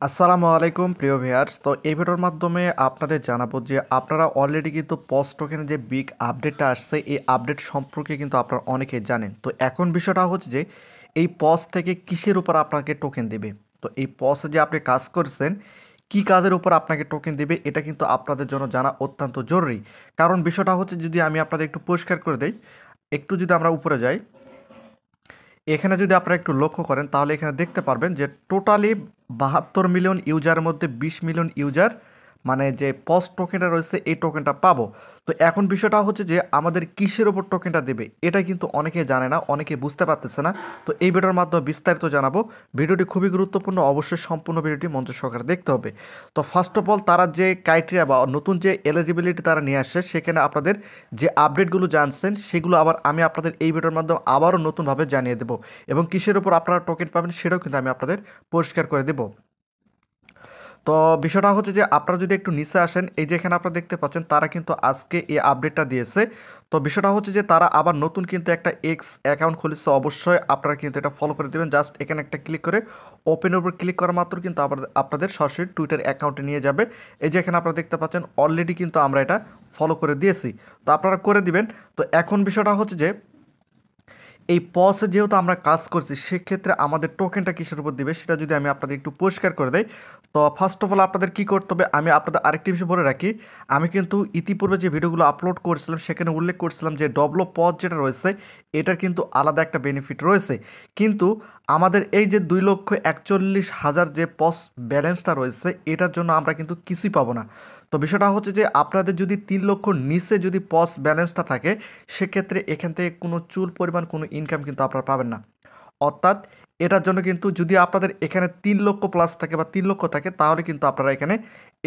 আসসালামু আলাইকুম প্রিয় ভিউয়ার্স। তো এই ভিডিওর মাধ্যমে আপনাদের জানাবো যে আপনারা অলরেডি কিন্তু পজ টোকেনের যে বিগ আপডেটটা আসছে এই আপডেট সম্পর্কে কিন্তু আপনারা অনেকেই জানেন। তো এখন বিষয়টা হচ্ছে যে এই পজ থেকে কিসের উপর আপনাকে টোকেন দেবে। তো এই পজে যে আপনি কাজ করছেন কি কাজের উপর আপনাকে টোকেন দেবে এটা কিন্তু আপনাদের জন্য জানা অত্যন্ত জরুরি। কারণ বিষয়টা হচ্ছে যদি আমি আপনাদের একটু পরিষ্কার করে দেই, একটু যদি আমরা উপরে যাই, এখানে যদি আপনারা একটু লক্ষ্য করেন তাহলে এখানে দেখতে পারবেন যে টোটালি 72 মিলিয়ন ইউজারের মধ্যে 20 মিলিয়ন ইউজার মানে যে পজ টোকেনটা রয়েছে এই টোকেনটা পাবো। তো এখন বিষয়টা হচ্ছে যে আমাদের কিসের ওপর টোকেনটা দেবে এটা কিন্তু অনেকে জানে না, অনেকে বুঝতে পারতেছে না। তো এই ভিডিওর মাধ্যমে বিস্তারিত জানাবো। ভিডিওটি খুবই গুরুত্বপূর্ণ, অবশ্যই সম্পূর্ণ ভিডিওটি মনোযোগ সহকারে দেখতে হবে। তো ফার্স্ট অফ অল তারা যে ক্রাইটেরিয়া বা নতুন যে এলিজিবিলিটি তারা নিয়ে আসছে সেখানে আপনাদের যে আপডেটগুলো জানছেন সেগুলো আবার আমি আপনাদের এই ভিডিওর মাধ্যমে আবারও নতুনভাবে জানিয়ে দেবো এবং কিসের উপর আপনারা টোকেন পাবেন সেটাও কিন্তু আমি আপনাদের পরিষ্কার করে দেবো। তো বিষয়টা হচ্ছে যে আপনারা যদি একটু নিচে আসেন, এই যে এখানে আপনারা দেখতে পাচ্ছেন তারা কিন্তু আজকে এই আপডেটটা দিয়েছে। তো বিষয়টা হচ্ছে যে তারা আবার নতুন কিন্তু একটা এক্স অ্যাকাউন্ট খুলেছে, অবশ্যই আপনারা কিন্তু এটা ফলো করে দেবেন। জাস্ট এখানে একটা ক্লিক করে ওপেনের উপর ক্লিক করা মাত্র কিন্তু আপনাদের সরাসরি টুইটার অ্যাকাউন্টে নিয়ে যাবে। এই যে এখানে আপনারা দেখতে পাচ্ছেন অলরেডি কিন্তু আমরা এটা ফলো করে দিয়েছি, তো আপনারা করে দিবেন। তো এখন বিষয়টা হচ্ছে যে এই পসে যেহেতু আমরা কাজ করছি সেক্ষেত্রে আমাদের টোকেনটা কিসের উপর দিবে সেটা যদি আমি আপনাদের একটু পরিষ্কার করে দেই। তো ফার্স্ট অফ অল আপনাদের কী করতে হবে আমি আপনাদের আরেকটি বিষয় বলে রাখি। আমি কিন্তু ইতিপূর্বে যে ভিডিওগুলো আপলোড করেছিলাম সেখানে উল্লেখ করছিলাম যে ডবলো পজ যেটা রয়েছে এটার কিন্তু আলাদা একটা বেনিফিট রয়েছে, কিন্তু আমাদের এই যে 2,41,000 যে পস ব্যালেন্সটা রয়েছে এটার জন্য আমরা কিন্তু কিছুই পাবো না। তো বিষয়টা হচ্ছে যে আপনাদের যদি 3 লক্ষ নিচে যদি পস ব্যালেন্সটা থাকে সেক্ষেত্রে এখান থেকে কোনো চুল পরিমাণ কোনো ইনকাম কিন্তু আপনারা পাবেন না। অর্থাৎ এটার জন্য কিন্তু যদি আপনাদের এখানে 3 লক্ষ প্লাস থাকে বা 3 লক্ষ থাকে তাহলে কিন্তু আপনারা এখানে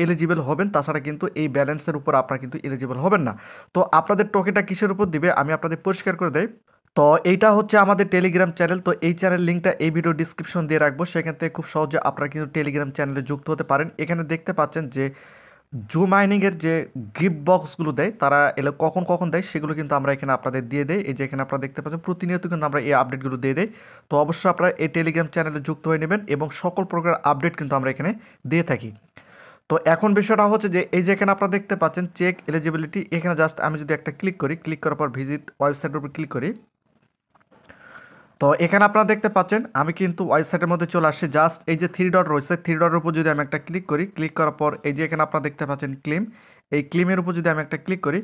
এলিজিবল হবেন, তাছাড়া কিন্তু এই ব্যালেন্সের উপর আপনারা কিন্তু এলিজিবল হবেন না। তো আপনাদের টোকেনটা কিসের উপর দিবে আমি আপনাদের পরিষ্কার করে দেই। তো এইটা হচ্ছে আমাদের টেলিগ্রাম চ্যানেল। তো এই চ্যানেল লিঙ্কটা এই ভিডিও ডিসক্রিপশন দিয়ে রাখবো, সেখান থেকে খুব সহজে আপনারা কিন্তু টেলিগ্রাম চ্যানেলে যুক্ত হতে পারেন। এখানে দেখতে পাচ্ছেন যে জু মাইনিংয়ের যে গিফট বক্সগুলো দেয় তারা এলে কখন কখন দেয় সেগুলো কিন্তু আমরা এখানে আপনাদের দিয়ে দেই। এই যে এখানে আপনারা দেখতে পাচ্ছেন প্রতিনিয়ত কিন্তু আমরা এই আপডেটগুলো দিয়ে দেই। তো অবশ্যই আপনারা এই টেলিগ্রাম চ্যানেলে যুক্ত হয়ে নেবেন এবং সকল প্রকার আপডেট কিন্তু আমরা এখানে দিয়ে থাকি। তো এখন বিষয়টা হচ্ছে যে এই যে এখানে আপনারা দেখতে পাচ্ছেন চেক এলিজিবিলিটি, এখানে জাস্ট আমি যদি একটা ক্লিক করি, ক্লিক করার পর ভিজিট ওয়েবসাইটের উপর ক্লিক করি, তো এখানে আপনারা দেখতে পাচ্ছেন আমি কিন্তু ওয়েবসাইটের মধ্যে চলে আসছি। জাস্ট এই যে থ্রি ডট রয়েছে থ্রি ডটের উপর যদি আমি একটা ক্লিক করি, ক্লিক করার পর এই যে এখানে আপনারা দেখতে পাচ্ছেন ক্লেম, এই ক্লেমের উপর যদি আমি একটা ক্লিক করি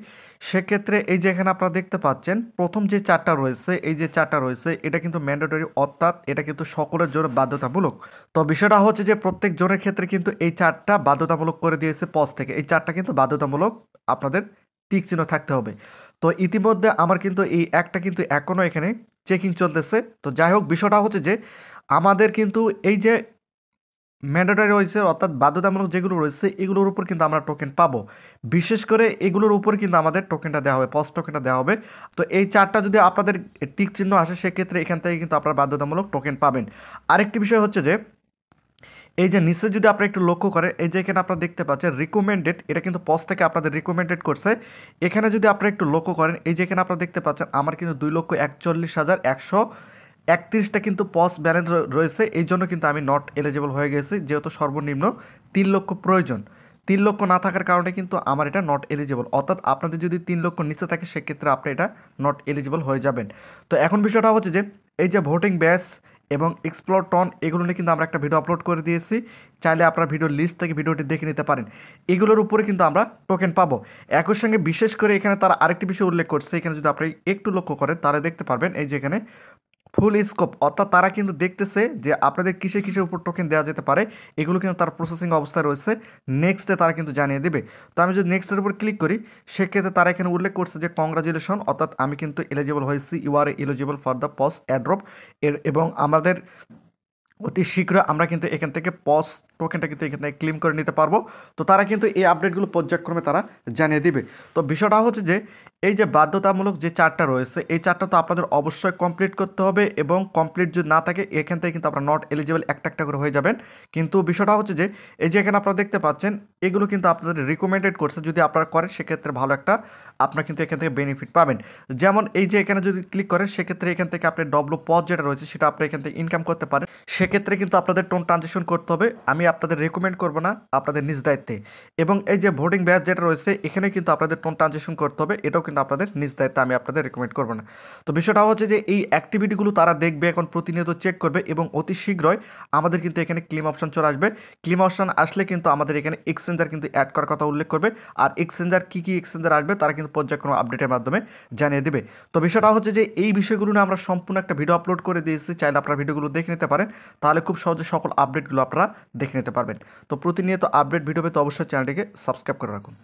সেক্ষেত্রে এই যে এখানে আপনারা দেখতে পাচ্ছেন প্রথম যে চারটা রয়েছে এই যে চারটা রয়েছে এটা কিন্তু ম্যান্ডেটরি, অর্থাৎ এটা কিন্তু সকলের জন্য বাধ্যতামূলক। তো বিষয়টা হচ্ছে যে প্রত্যেক জনের ক্ষেত্রে কিন্তু এই চারটা বাধ্যতামূলক করে দিয়েছে পজ থেকে, এই চারটা কিন্তু বাধ্যতামূলক আপনাদের টিক চিহ্ন থাকতে হবে। তো ইতিমধ্যে আমার কিন্তু এই একটা কিন্তু এখনও এখানে চেকিং চলতেছে। তো যাই হোক বিষয়টা হচ্ছে যে আমাদের কিন্তু এই যে ম্যান্ডেটরি রয়েছে অর্থাৎ বাধ্যতামূলক যেগুলো রয়েছে এগুলোর উপর কিন্তু আমরা টোকেন পাবো। বিশেষ করে এগুলোর উপর কিন্তু আমাদের টোকেনটা দেওয়া হবে, পজ টোকেনটা দেওয়া হবে। তো এই চারটা যদি আপনাদের টিক চিহ্ন আসে সেক্ষেত্রে এখান থেকে কিন্তু আপনারা বাধ্যতামূলক টোকেন পাবেন। আরেকটি বিষয় হচ্ছে যে এই যে নিচে যদি আপনারা একটু লক্ষ্য করেন এই যে এখানে আপনারা দেখতে পাচ্ছেন রিকমেন্ডেড, এটা কিন্তু পজ থেকে আপনাদের রিকমেন্ডেড করছে। এখানে যদি আপনারা একটু লক্ষ্য করেন এই যে এখানে আপনারা দেখতে পাচ্ছেন আমার কিন্তু 2,41,131টা কিন্তু পজ ব্যালেন্স রয়েছে, এই জন্য কিন্তু আমি নট এলিজিবল হয়ে গেছি, যেহেতু সর্বনিম্ন 3 লক্ষ প্রয়োজন। 3 লক্ষ না থাকার কারণে কিন্তু আমার এটা নট এলিজিবল, অর্থাৎ আপনাদের যদি 3 লক্ষ নিচে থাকে সেক্ষেত্রে আপনি এটা নট এলিজিবল হয়ে যাবেন। তো এখন বিষয়টা হচ্ছে যে এই যে ভোটিং ব্যাস এবং এক্সপ্লোর টন এগুলো নিয়ে কিন্তু আমরা একটা ভিডিও আপলোড করে দিয়েছি, চাইলে আপনারা ভিডিওর লিস্ট থেকে ভিডিওটি দেখে নিতে পারেন। এগুলোর উপরে কিন্তু আমরা টোকেন পাবো। একই সঙ্গে বিশেষ করে এখানে তারা আরেকটি বিষয় উল্লেখ করছে, এখানে যদি আপনি একটু লক্ষ্য করেন তাহলে দেখতে পারবেন এই যে এখানে ফুল স্কোপ, অর্থাৎ তারা কিন্তু দেখতেছে যে আপনাদের কিসের কিসের উপর টোকেন দেওয়া যেতে পারে, এগুলো কিন্তু তার প্রসেসিং অবস্থায় রয়েছে, নেক্সটে তারা কিন্তু জানিয়ে দেবে। তো আমি যদি নেক্সটের উপর ক্লিক করি সেক্ষেত্রে তারা এখানে উল্লেখ করছে যে কংগ্রাচুলেশন, অর্থাৎ আমি কিন্তু এলিজিবল হয়েছি, you are eligible for the পজ অ্যাড্রপ এবং আমাদের অতি শীঘ্র আমরা কিন্তু এখান থেকে পজ টোকেনটা কিন্তু এখান থেকে ক্লেম করে নিতে পারবো। তো তারা কিন্তু এই আপডেটগুলো পর্যায়ক্রমে তারা জানিয়ে দিবে। তো বিষয়টা হচ্ছে যে এই যে বাধ্যতামূলক যে চারটা রয়েছে এই চারটা তো আপনাদের অবশ্যই কমপ্লিট করতে হবে এবং কমপ্লিট যদি না থাকে এখান থেকে কিন্তু আপনারা নট এলিজিবল একটা একটা করে হয়ে যাবেন। কিন্তু বিষয়টা হচ্ছে যে এই যে এখানে আপনারা দেখতে পাচ্ছেন এগুলো কিন্তু আপনাদের রিকমেন্ডেড করছে, যদি আপনারা করেন সেক্ষেত্রে ভালো একটা আপনারা কিন্তু এখান থেকে বেনিফিট পাবেন। যেমন এই যে এখানে যদি ক্লিক করেন সেক্ষেত্রে এখান থেকে আপনি ডব্লু পজ যেটা রয়েছে সেটা আপনি এখান থেকে ইনকাম করতে পারেন। সেক্ষেত্রে কিন্তু আপনাদের টোন ট্রানজেকশন করতে হবে। আমি আপনাদের রেকমেন্ড করব না, আপনাদের নিজ দায়িত্বে। এবং এই যে ভোটিং ব্যাচ যেটা রয়েছে এখানে কিন্তু আপনাদের টোন ট্রানজেকশন করতে হবে, এটাও কিন্তু আপনাদের নিজ দায়িত্বে, আমি আপনাদের রেকমেন্ড করব না। তো বিষয়টা হচ্ছে যে এই অ্যাক্টিভিটিগুলো তারা দেখবে, এখন প্রতিনিয়ত চেক করবে এবং অতি শীঘ্রই আমাদের কিন্তু এখানে ক্লেম অপশন চলে আসবে। ক্লেম অপশন আসলে কিন্তু আমাদের এখানে এক্সচেঞ্জার কিন্তু অ্যাড করার কথা উল্লেখ করবে, আর এক্সচেঞ্জার কী কী এক্সচেঞ্জার আসবে তারা কিন্তু পর্যায়ক্রমে আপডেটের মাধ্যমে জানিয়ে দেবে। তো বিষয়টা হচ্ছে যে এই বিষয়গুলো নিয়ে আমরা সম্পূর্ণ একটা ভিডিও আপলোড করে দিয়েছি, চাইলে আপনারা ভিডিওগুলো দেখে নিতে পারেন, তাহলে খুব সহজে সকল আপডেটগুলো আপনারা দেখে নিতে পারবেন। তো প্রতিনিয়ত আপডেট ভিডিও পেতে অবশ্যই চ্যানেলটিকে সাবস্ক্রাইব করে রাখুন।